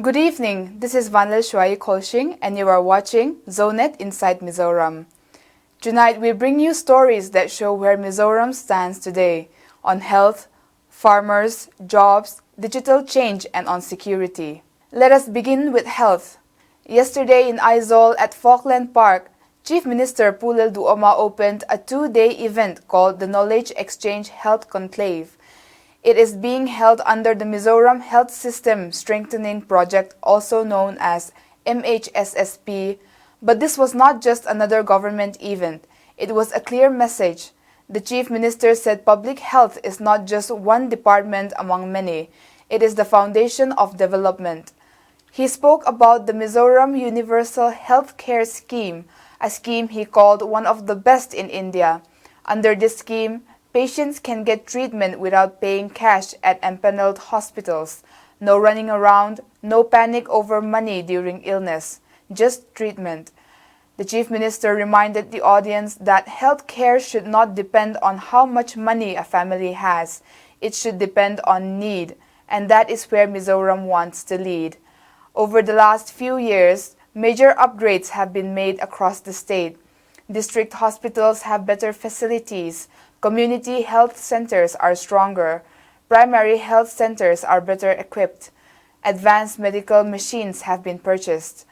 Good evening, this is Vanlil Shuai Kolshing and you are watching Zonet Inside Mizoram. Tonight we bring you stories that show where Mizoram stands today on health, farmers, jobs, digital change and on security. Let us begin with health. Yesterday in Aizawl at Falkland Park, Chief Minister Pulil Duoma opened a 2-day event called the Knowledge Exchange Health Conclave. It is being held under the Mizoram Health System Strengthening Project, also known as MHSSP, but this was not just another government event. It was a clear message. The Chief Minister said public health is not just one department among many. It is the foundation of development. He spoke about the Mizoram Universal Health Care Scheme, a scheme he called one of the best in India. Under this scheme, patients can get treatment without paying cash at empaneled hospitals. No running around, no panic over money during illness, just treatment. The Chief Minister reminded the audience that health care should not depend on how much money a family has. It should depend on need, and that is where Mizoram wants to lead. Over the last few years, major upgrades have been made across the state. District hospitals have better facilities. Community health centers are stronger. Primary health centers are better equipped. Advanced medical machines have been purchased.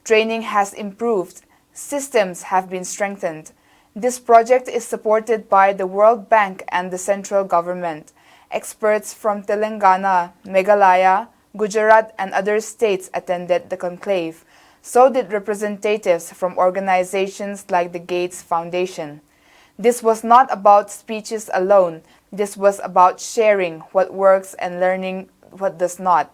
Training has improved. Systems have been strengthened. This project is supported by the World Bank and the central government. Experts from Telangana, Meghalaya, Gujarat and other states attended the conclave. So did representatives from organizations like the Gates Foundation. This was not about speeches alone. This was about sharing what works and learning what does not.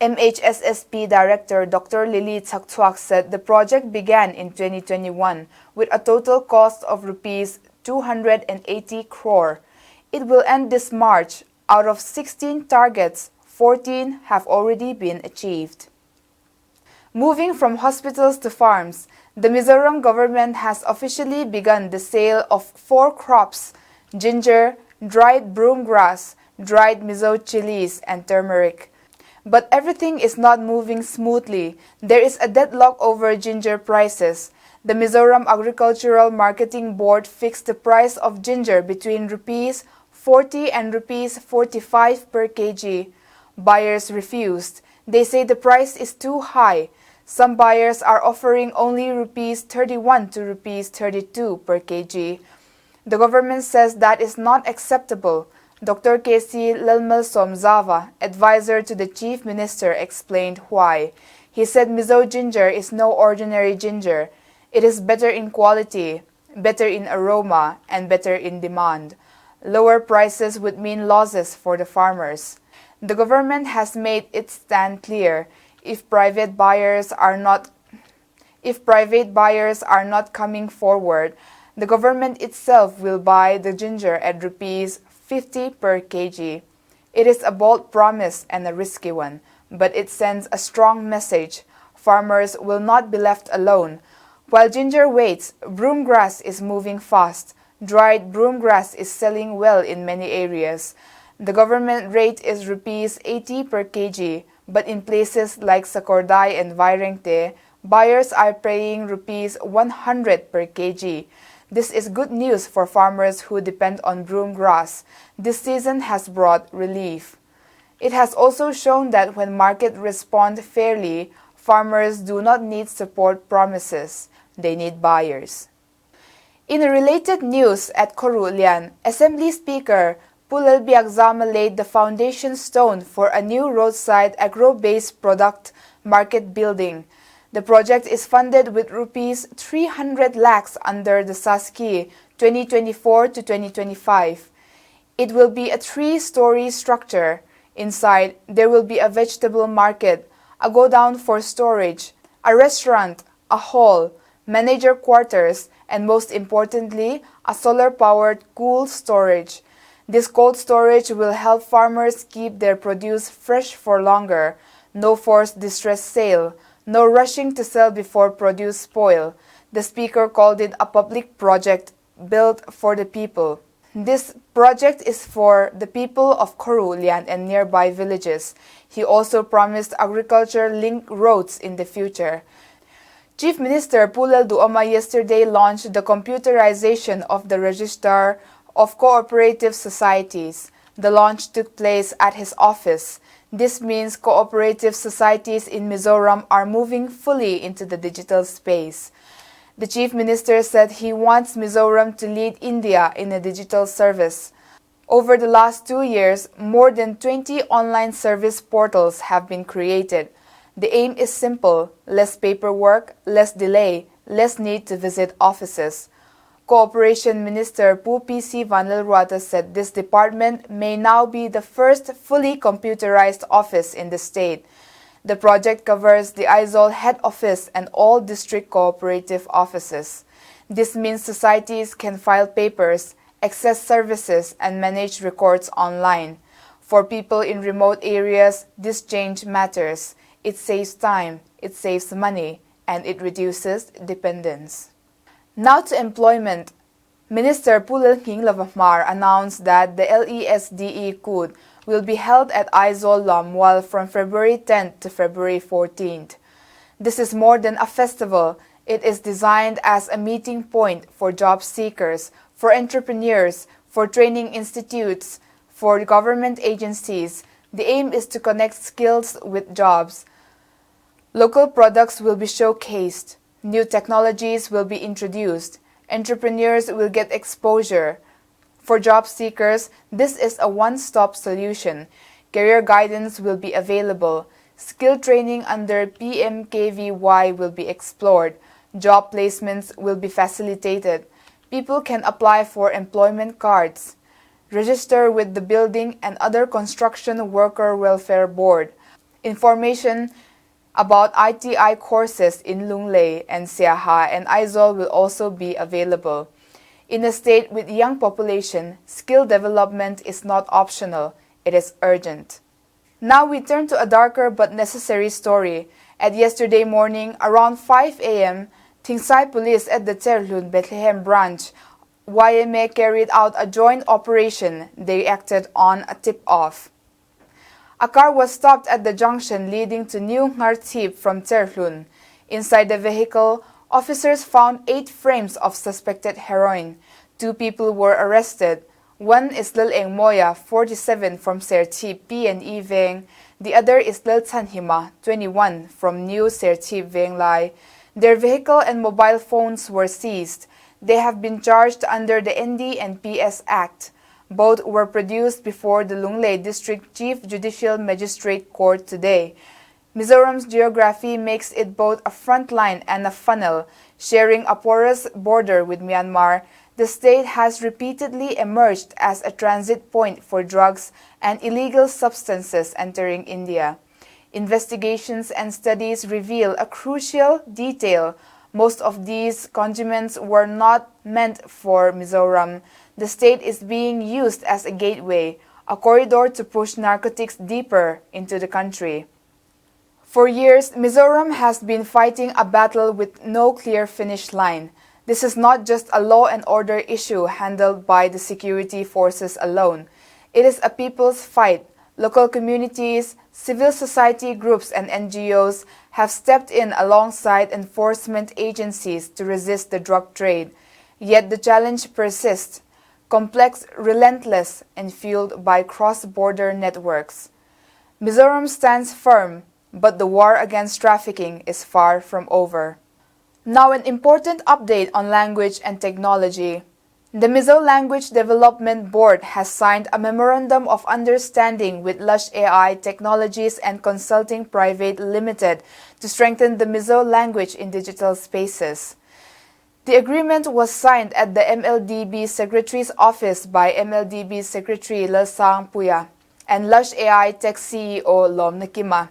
MHSSP Director Dr. Lily Tsaktswak said the project began in 2021 with a total cost of Rs 280 crore. It will end this March. Out of 16 targets, 14 have already been achieved. Moving from hospitals to farms, the Mizoram government has officially begun the sale of 4 crops: ginger, dried broom grass, dried Mizo chilies, and turmeric. But everything is not moving smoothly. There is a deadlock over ginger prices. The Mizoram Agricultural Marketing Board fixed the price of ginger between Rs 40 and Rs 45 per kg. Buyers refused. They say the price is too high. Some buyers are offering only Rs 31 to Rs 32 per kg. The government says that is not acceptable. Dr. K.C. Lelmelsomzava, advisor to the Chief Minister, explained why. He said Mizo ginger is no ordinary ginger. It is better in quality, better in aroma, and better in demand. Lower prices would mean losses for the farmers. The government has made its stand clear. If private buyers are not coming forward, the government itself will buy the ginger at Rs 50 per kg. It is a bold promise and a risky one, but it sends a strong message. Farmers will not be left alone. While ginger waits, broom grass is moving fast. Dried broom grass is selling well in many areas. The government rate is Rs 80 per kg, but in places like Sakordai and Vairengte, buyers are paying Rs 100 per kg. This is good news for farmers who depend on broom grass. This season has brought relief. It has also shown that when markets respond fairly, farmers do not need support promises. They need buyers. In related news at Corulian, Assembly Speaker Pulil Biagzama laid the foundation stone for a new roadside agro-based product market building. The project is funded with Rs 300 lakhs under the SASKI 2024 to 2025. It will be a 3-story structure. Inside, there will be a vegetable market, a go-down for storage, a restaurant, a hall, manager quarters, and most importantly, a solar-powered cold storage. This cold storage will help farmers keep their produce fresh for longer. No forced distress sale. No rushing to sell before produce spoil. The speaker called it a public project built for the people. This project is for the people of Koru, Lian, and nearby villages. He also promised agriculture-linked roads in the future. Chief Minister Pulel Duoma yesterday launched the computerization of the Register of Cooperative Societies. The launch took place at his office. This means cooperative societies in Mizoram are moving fully into the digital space. The Chief Minister said he wants Mizoram to lead India in a digital service. Over the last 2 years, more than 20 online service portals have been created. The aim is simple: less paperwork, less delay, less need to visit offices. Cooperation Minister Pu P.C. Vanlalruata said this department may now be the first fully computerized office in the state. The project covers the Aizol head office and all district cooperative offices. This means societies can file papers, access services, and manage records online. For people in remote areas, this change matters. It saves time, it saves money, and it reduces dependence. Now to employment. Minister Pulel King Lavamar announced that the LESDE CUD will be held at Aizol Lamwal from February 10th to February 14th. This is more than a festival. It is designed as a meeting point for job seekers, for entrepreneurs, for training institutes, for government agencies. The aim is to connect skills with jobs. Local products will be showcased. New technologies will be introduced. Entrepreneurs will get exposure. For job seekers, this is a one-stop solution. Career guidance will be available. Skill training under PMKVY will be explored. Job placements will be facilitated. People can apply for employment cards. Register with the Building and Other Construction Worker Welfare Board. Information about ITI courses in Lunglei and Siaha and Aizol will also be available. In a state with young population, skill development is not optional, it is urgent. Now we turn to a darker but necessary story. At yesterday morning, around 5 a.m., Tingsai Police at the Terlun Bethlehem branch, YMA carried out a joint operation. They acted on a tip-off. A car was stopped at the junction leading to New Ngartip from Terlun. Inside the vehicle, officers found 8 frames of suspected heroin. 2 people were arrested. One is Lil Eng Moya, 47, from Sertip P&E Veng. The other is Lil Tanhima, 21, from New Sertip Veng Lai. Their vehicle and mobile phones were seized. They have been charged under the ND and PS Act. Both were produced before the Lunglei District Chief Judicial Magistrate Court today. Mizoram's geography makes it both a front line and a funnel. Sharing a porous border with Myanmar, the state has repeatedly emerged as a transit point for drugs and illegal substances entering India. Investigations and studies reveal a crucial detail. Most of these condiments were not meant for Mizoram. The state is being used as a gateway, a corridor to push narcotics deeper into the country. For years, Mizoram has been fighting a battle with no clear finish line. This is not just a law and order issue handled by the security forces alone. It is a people's fight. Local communities, civil society groups and NGOs have stepped in alongside enforcement agencies to resist the drug trade. Yet the challenge persists. Complex, relentless, and fueled by cross-border networks. Mizoram stands firm, but the war against trafficking is far from over. Now an important update on language and technology. The Mizo Language Development Board has signed a Memorandum of Understanding with Lush AI Technologies and Consulting Private Limited to strengthen the Mizo language in digital spaces. The agreement was signed at the MLDB Secretary's office by MLDB Secretary Lalsang Puya and Lush AI Tech CEO Lom Nakima.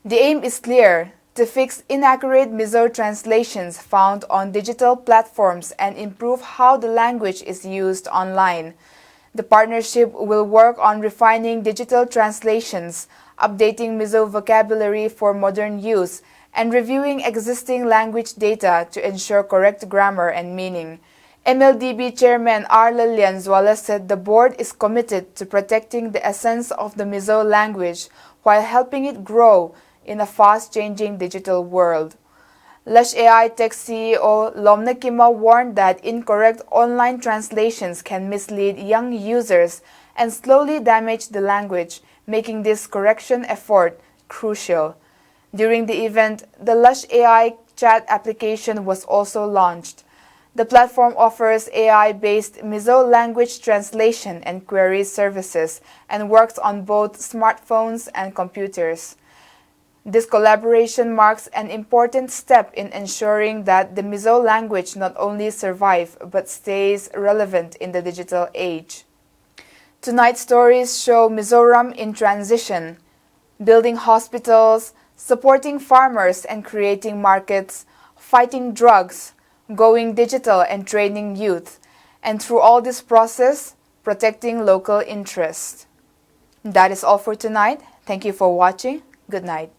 The aim is clear: to fix inaccurate Mizo translations found on digital platforms and improve how the language is used online. The partnership will work on refining digital translations, updating Mizo vocabulary for modern use, and reviewing existing language data to ensure correct grammar and meaning. MLDB Chairman Arla Lianzuela said the board is committed to protecting the essence of the Mizo language while helping it grow in a fast-changing digital world. Lush AI Tech CEO Lomna Kima warned that incorrect online translations can mislead young users and slowly damage the language, making this correction effort crucial. During the event, the Lush AI chat application was also launched. The platform offers AI-based Mizo language translation and query services and works on both smartphones and computers. This collaboration marks an important step in ensuring that the Mizo language not only survives but stays relevant in the digital age. Tonight's stories show Mizoram in transition, building hospitals, supporting farmers and creating markets, fighting drugs, going digital and training youth, and through all this process, protecting local interests. That is all for tonight. Thank you for watching. Good night.